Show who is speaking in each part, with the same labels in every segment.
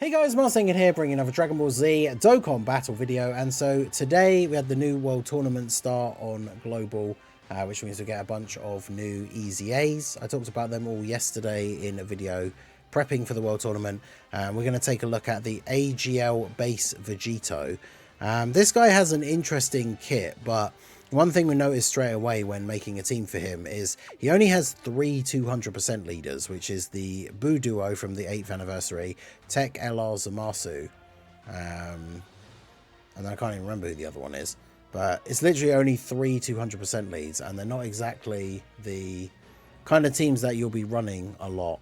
Speaker 1: Hey guys, Marsingin here, bringing another Dragon Ball Z Dokkan battle video. And so today we had the new World Tournament start on Global, which means we get a bunch of new EZAs. I talked about them all yesterday in a video prepping for the World Tournament. We're going to take a look at the AGL base Vegito. This guy has an interesting kit, but one thing we noticed straight away when making a team for him is he only has 3 200% leaders, which is the Buu duo from the 8th anniversary, Tech LR Zamasu, and I can't even remember who the other one is, but it's literally only 3 200% leads, and they're not exactly the kind of teams that you'll be running a lot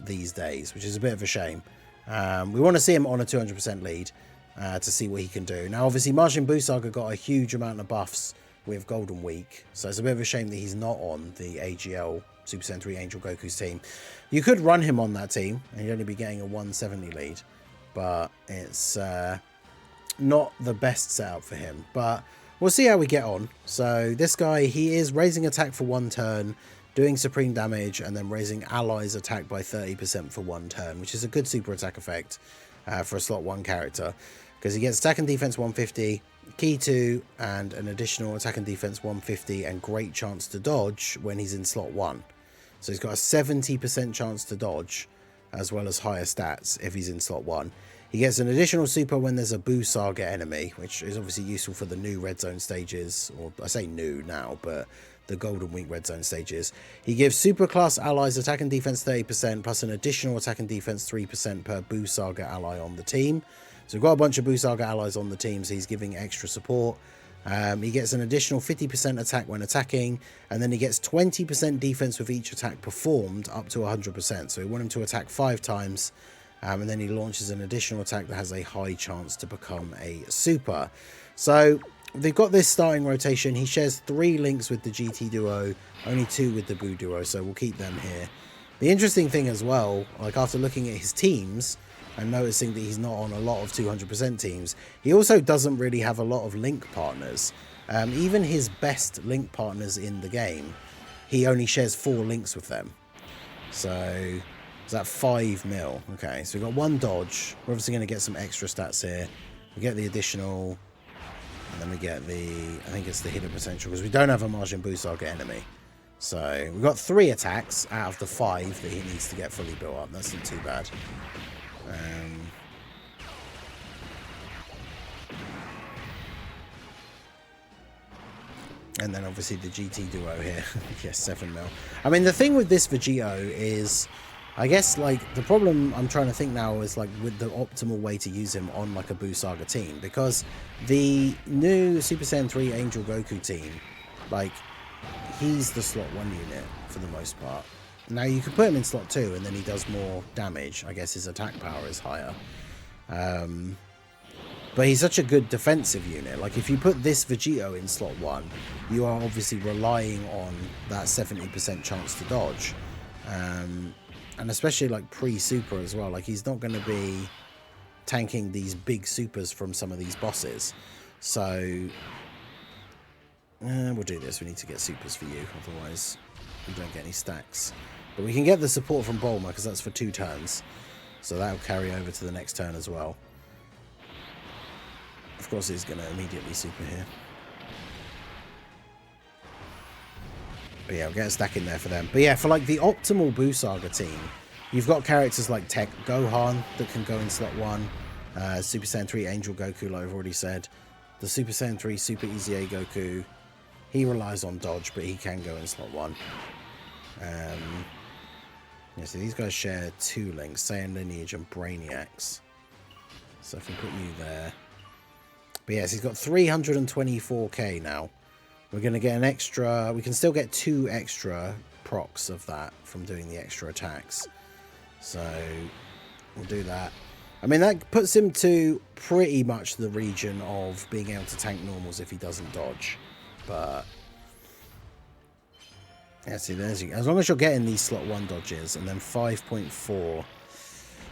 Speaker 1: these days, which is a bit of a shame. We want to see him on a 200% lead. To see what he can do. Now, obviously, Majin Buu Saga got a huge amount of buffs with Golden Week, so it's a bit of a shame that he's not on the AGL Super Saiyan 3 Angel Goku's team. You could run him on that team, and you'd only be getting a 170 lead, but it's not the best setup for him. But we'll see how we get on. So this guy, he is raising attack for 1 turn, doing supreme damage, and then raising allies attack by 30% for 1 turn, which is a good super attack effect for a slot 1 character, because he gets attack and defense 150, key 2, and an additional attack and defense 150 and great chance to dodge when he's in slot 1. So he's got a 70% chance to dodge, as well as higher stats if he's in slot 1. He gets an additional super when there's a Buu Saga enemy, which is obviously useful for the new red zone stages, or I say new now, but the Golden Week red zone stages. He gives super class allies attack and defense 30% plus an additional attack and defense 3% per Buu Saga ally on the team. So we've got a bunch of Buu Saga allies on the team, so he's giving extra support. He gets an additional 50% attack when attacking, and then he gets 20% defense with each attack performed up to 100%. So we want him to attack 5 times, and then he launches an additional attack that has a high chance to become a super. So they've got this starting rotation. He shares 3 links with the GT duo, only 2 with the Buu duo, so we'll keep them here. The interesting thing as well, like after looking at his teams and noticing that he's not on a lot of 200% teams, he also doesn't really have a lot of link partners. Even his best link partners in the game, he only shares 4 links with them. So is that 5 mil? Okay, so we've got 1 dodge. We're obviously going to get some extra stats here. We get the additional, and then we get the, I think it's the hidden potential, because we don't have a Majin Buu Saga enemy. So we've got 3 attacks out of the 5 that he needs to get fully built up. That's not too bad. And then obviously the GT duo here. Yes, 7 mil. I mean, the thing with this Vegito is, I guess, like, the problem I'm trying to think now is, like, with the optimal way to use him on, like, a Buu Saga team. Because the new Super Saiyan 3 Angel Goku team, like, he's the slot 1 unit for the most part. Now, you could put him in slot 2, and then he does more damage. I guess his attack power is higher. But he's such a good defensive unit. Like, if you put this Vegito in slot 1, you are obviously relying on that 70% chance to dodge. And especially, like, pre-super as well. Like, he's not going to be tanking these big supers from some of these bosses. So we'll do this. We need to get supers for you. Otherwise, we don't get any stacks. But we can get the support from Bulma, because that's for 2 turns. So that'll carry over to the next turn as well. Of course, he's going to immediately super here. But yeah, we'll get a stack in there for them. But yeah, for like the optimal Buu Saga team, you've got characters like Tech Gohan that can go in slot 1. Super Saiyan 3 Angel Goku, like I've already said. The Super Saiyan 3 Super EZA Goku, he relies on dodge, but he can go in slot 1. Yeah, so these guys share 2 links, Saiyan Lineage and Brainiacs. So if we put you there. But yes, he's got 324k now. We're going to get an extra, we can still get 2 extra procs of that from doing the extra attacks. So we'll do that. I mean, that puts him to pretty much the region of being able to tank normals if he doesn't dodge. But yeah, see, there's you. As long as you're getting these slot 1 dodges, and then 5.4.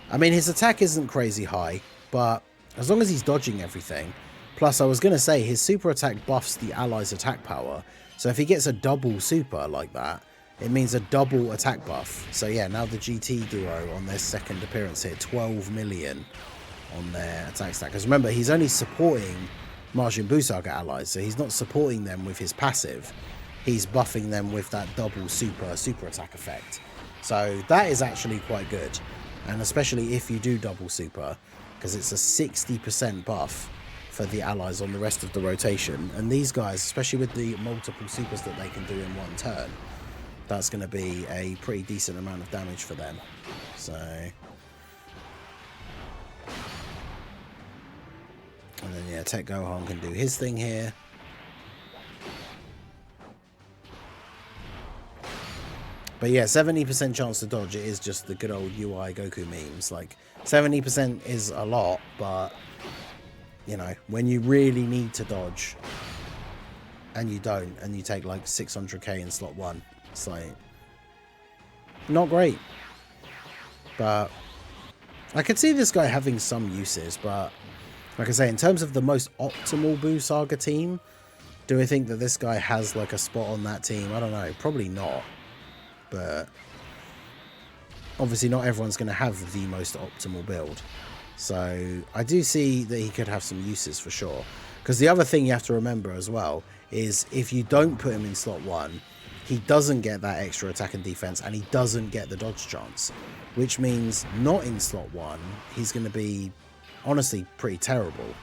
Speaker 1: I mean, his attack isn't crazy high, but as long as he's dodging everything. Plus, I was going to say, his super attack buffs the allies' attack power. So if he gets a double super like that, it means a double attack buff. So yeah, now the GT duo on their second appearance here, 12 million on their attack stat. Because remember, he's only supporting Majin Buu Saga allies, so he's not supporting them with his passive. He's buffing them with that double super attack effect. So that is actually quite good. And especially if you do double super, because it's a 60% buff for the allies on the rest of the rotation. And these guys, especially with the multiple supers that they can do in one turn, that's going to be a pretty decent amount of damage for them. So, and then yeah, Tech Gohan can do his thing here. But yeah, 70% chance to dodge. It is just the good old UI Goku memes. Like 70% is a lot, but you know, when you really need to dodge and you don't, and you take like 600k in slot 1, it's like not great. But I could see this guy having some uses, but like I say, in terms of the most optimal Buu Saga team, do I think that this guy has like a spot on that team? I don't know, probably not. But obviously not everyone's going to have the most optimal build. So I do see that he could have some uses for sure. Because the other thing you have to remember as well is if you don't put him in slot 1, he doesn't get that extra attack and defense, and he doesn't get the dodge chance. Which means not in slot 1, he's going to be honestly pretty terrible.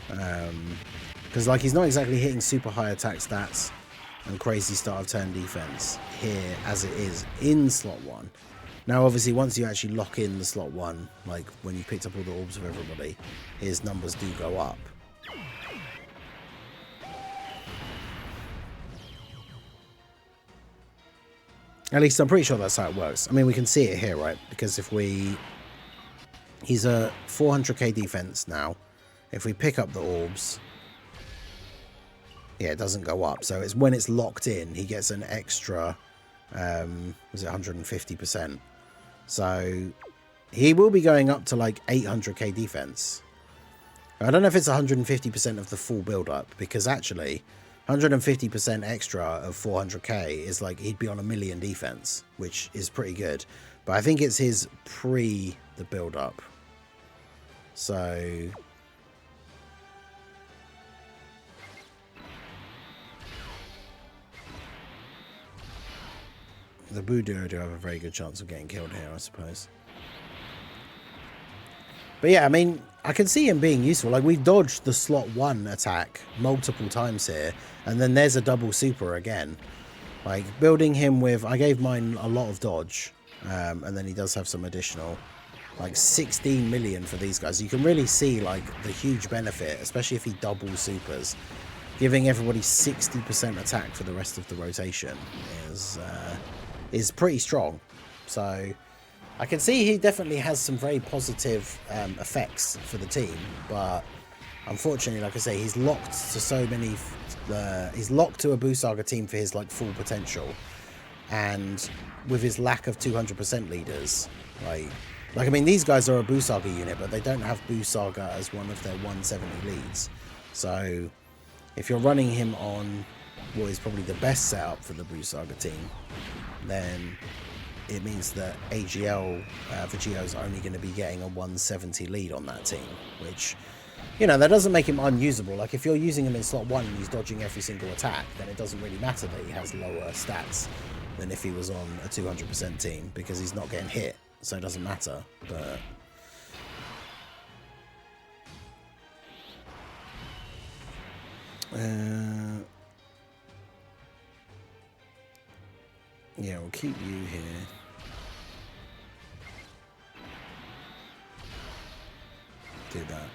Speaker 1: Because like he's not exactly hitting super high attack stats and crazy start of turn defense here as it is in slot 1. Now obviously once you actually lock in the slot 1, like when you picked up all the orbs of everybody, his numbers do go up. At least I'm pretty sure that's how it works. I mean, we can see it here, right? Because if he's a 400k defense now. If we pick up the orbs, yeah, it doesn't go up. So it's when it's locked in, he gets an extra, was it 150%? So he will be going up to like 800k defense. I don't know if it's 150% of the full build up, because actually 150% extra of 400k is like he'd be on 1 million defense, which is pretty good. But I think it's his pre the build up. So the Buu duo do have a very good chance of getting killed here, I suppose. But yeah, I mean, I can see him being useful. Like, we've dodged the slot 1 attack multiple times here, and then there's a double super again. Like, building him with, I gave mine a lot of dodge, and then he does have some additional, like 16 million for these guys. You can really see like the huge benefit, especially if he doubles supers. Giving everybody 60% attack for the rest of the rotation is pretty strong. So I can see he definitely has some very positive effects for the team, but unfortunately, like I say, he's locked to so many. He's locked to a Buu Saga team for his like full potential, and with his lack of 200% leaders, like I mean, these guys are a Buu Saga unit, but they don't have Buu Saga as one of their 170 leads. So if you're running him on what is probably the best setup for the Buu Saga team, then it means that AGL VEGITO is only going to be getting a 170 lead on that team, which, you know, that doesn't make him unusable. Like, if you're using him in slot 1 and he's dodging every single attack, then it doesn't really matter that he has lower stats than if he was on a 200% team, because he's not getting hit, so it doesn't matter. But yeah, we'll keep you here. Do that.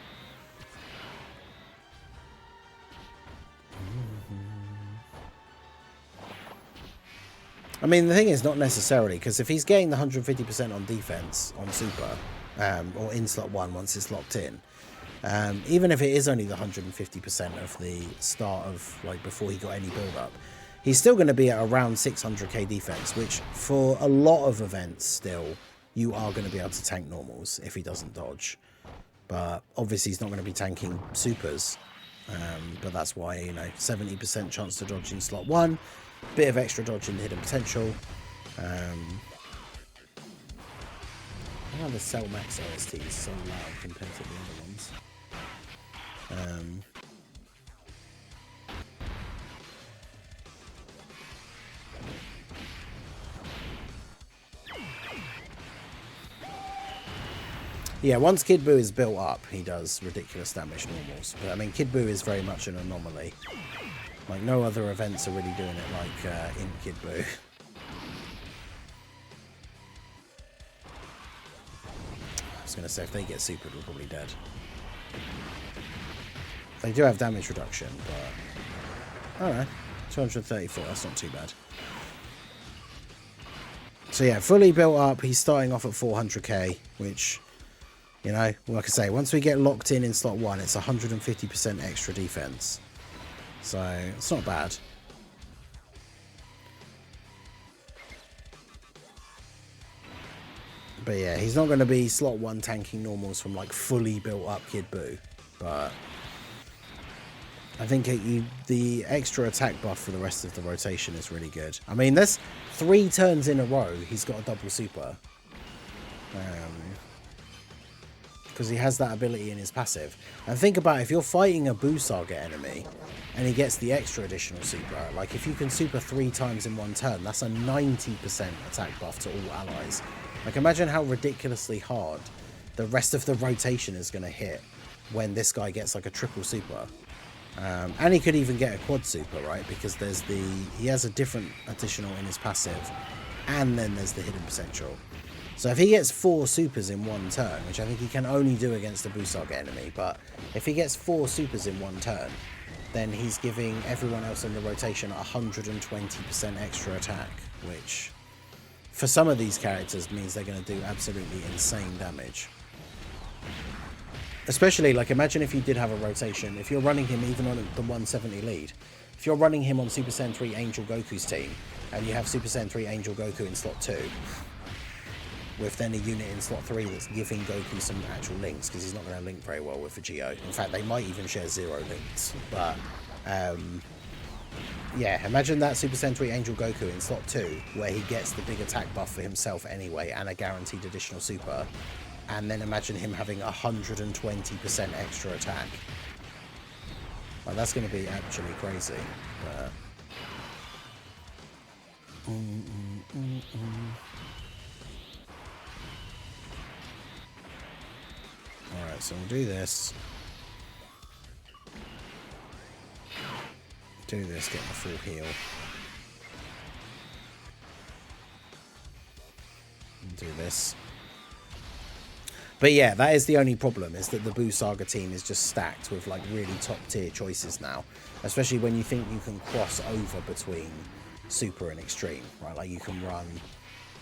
Speaker 1: I mean, the thing is, not necessarily, because if he's getting the 150% on defense on super, or in slot 1 once it's locked in, even if it is only the 150% of the start of, like, before he got any build up, he's still going to be at around 600k defense, which for a lot of events still, you are going to be able to tank normals if he doesn't dodge. But obviously he's not going to be tanking supers, but that's why, you know, 70% chance to dodge in slot 1, Bit of extra dodge in the hidden potential. I know the Cell Max OST is so loud compared to the other ones. Yeah, once Kid Buu is built up, he does ridiculous damage normals. But I mean, Kid Buu is very much an anomaly. Like, no other events are really doing it like in Kid Buu. I was going to say, if they get supered, we're probably dead. They do have damage reduction, but... Alright, 234, that's not too bad. So yeah, fully built up, he's starting off at 400k, which... You know, like I say, once we get locked in slot 1, it's 150% extra defense. So, it's not bad. But yeah, he's not going to be slot 1 tanking normals from like fully built up Kid Buu. But I think the extra attack buff for the rest of the rotation is really good. I mean, there's 3 turns in a row he's got a double super. Because he has that ability in his passive. And think about if you're fighting a Buu Saga enemy and he gets the extra additional super, like if you can super 3 times in 1 turn, that's a 90% attack buff to all allies. Like imagine how ridiculously hard the rest of the rotation is going to hit when this guy gets like a triple super. And he could even get a quad super, right? Because there's he has a different additional in his passive, and then there's the hidden potential. So if he gets 4 supers in 1 turn, which I think he can only do against a Buu Saga enemy, but if he gets 4 supers in 1 turn, then he's giving everyone else in the rotation 120% extra attack, which for some of these characters means they're going to do absolutely insane damage. Especially, like, imagine if you did have a rotation, if you're running him even on the 170 lead, if you're running him on Super Saiyan 3 Angel Goku's team, and you have Super Saiyan 3 Angel Goku in slot 2, with then a unit in slot 3 that's giving Goku some actual links, because he's not going to link very well with Vegito. In fact, they might even share 0 links. But, yeah, imagine that Super Saiyan 3 Angel Goku in slot 2, where he gets the big attack buff for himself anyway, and a guaranteed additional super. And then imagine him having 120% extra attack. Like, that's going to be actually crazy. But... Alright, so we'll do this. Do this, get the full heal. And do this. But yeah, that is the only problem, is that the Buu Saga team is just stacked with like really top tier choices now. Especially when you think you can cross over between Super and Extreme, right? Like you can run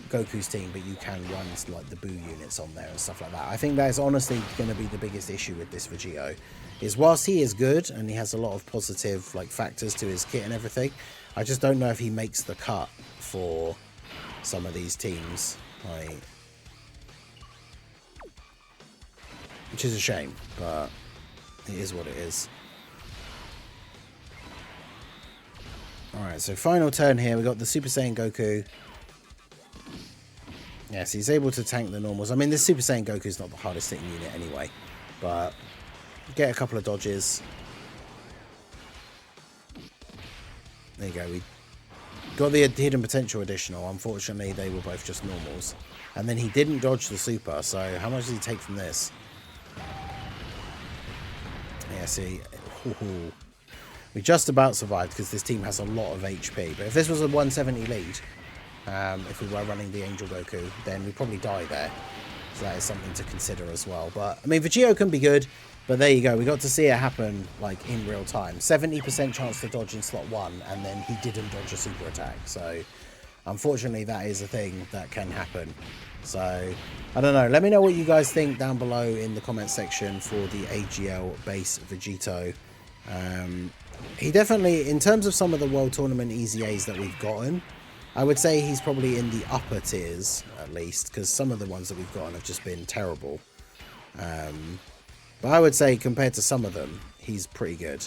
Speaker 1: Goku's team, but you can run like the Buu units on there and stuff like that. I think that is honestly going to be the biggest issue with this Vegito, is whilst he is good and he has a lot of positive like factors to his kit and everything, I just don't know if he makes the cut for some of these teams, like, which is a shame, but it is what it is. Alright, so final turn here, we got the Super Saiyan Goku. Yes, he's able to tank the normals. I mean, this Super Saiyan Goku is not the hardest hitting unit anyway, but get a couple of dodges. There you go, we got the hidden potential additional. Unfortunately, they were both just normals. And then he didn't dodge the super, so how much does he take from this? Yeah, see, we just about survived because this team has a lot of HP. But if this was a 170 lead, if we were running the Angel Goku, then we'd probably die there. So that is something to consider as well. But, I mean, Vegito can be good, but there you go. We got to see it happen, like, in real time. 70% chance to dodge in slot 1, and then he didn't dodge a super attack. So, unfortunately, that is a thing that can happen. So, I don't know. Let me know what you guys think down below in the comment section for the AGL base Vegito. He definitely, in terms of some of the World Tournament EZAs that we've gotten, I would say he's probably in the upper tiers, at least, because some of the ones that we've gotten have just been terrible. But I would say, compared to some of them, he's pretty good.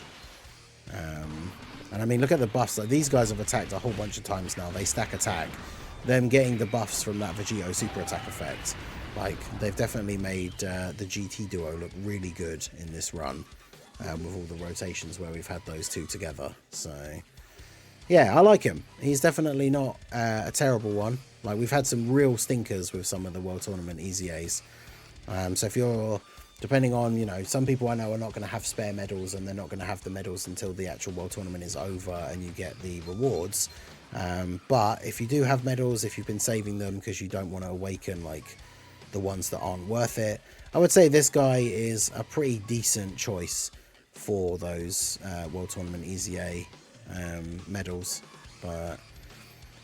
Speaker 1: And I mean, look at the buffs. Like, these guys have attacked a whole bunch of times now. They stack attack. Them getting the buffs from that Vegito super attack effect, like, they've definitely made the GT duo look really good in this run, with all the rotations where we've had those two together. So yeah, I like him. He's definitely not a terrible one. Like, we've had some real stinkers with some of the World Tournament EZAs. So if you're, depending on, you know, some people I know are not going to have spare medals, and they're not going to have the medals until the actual World Tournament is over and you get the rewards. But if you do have medals, if you've been saving them because you don't want to awaken, like, the ones that aren't worth it, I would say this guy is a pretty decent choice for those World Tournament EZA medals. But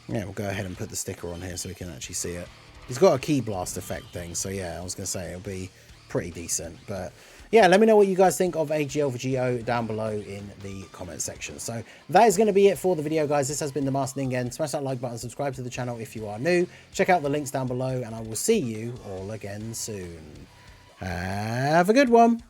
Speaker 1: yeah, we'll go ahead and put the sticker on here so we can actually see it. He's got a key blast effect thing, so yeah, I was going to say it'll be pretty decent. But yeah, let me know what you guys think of AGL VEGITO down below in the comment section. So that is going to be it for the video, guys. This has been the Master Ningen. Smash that like button, subscribe to the channel if you are new. Check out the links down below, and I will see you all again soon. Have a good one.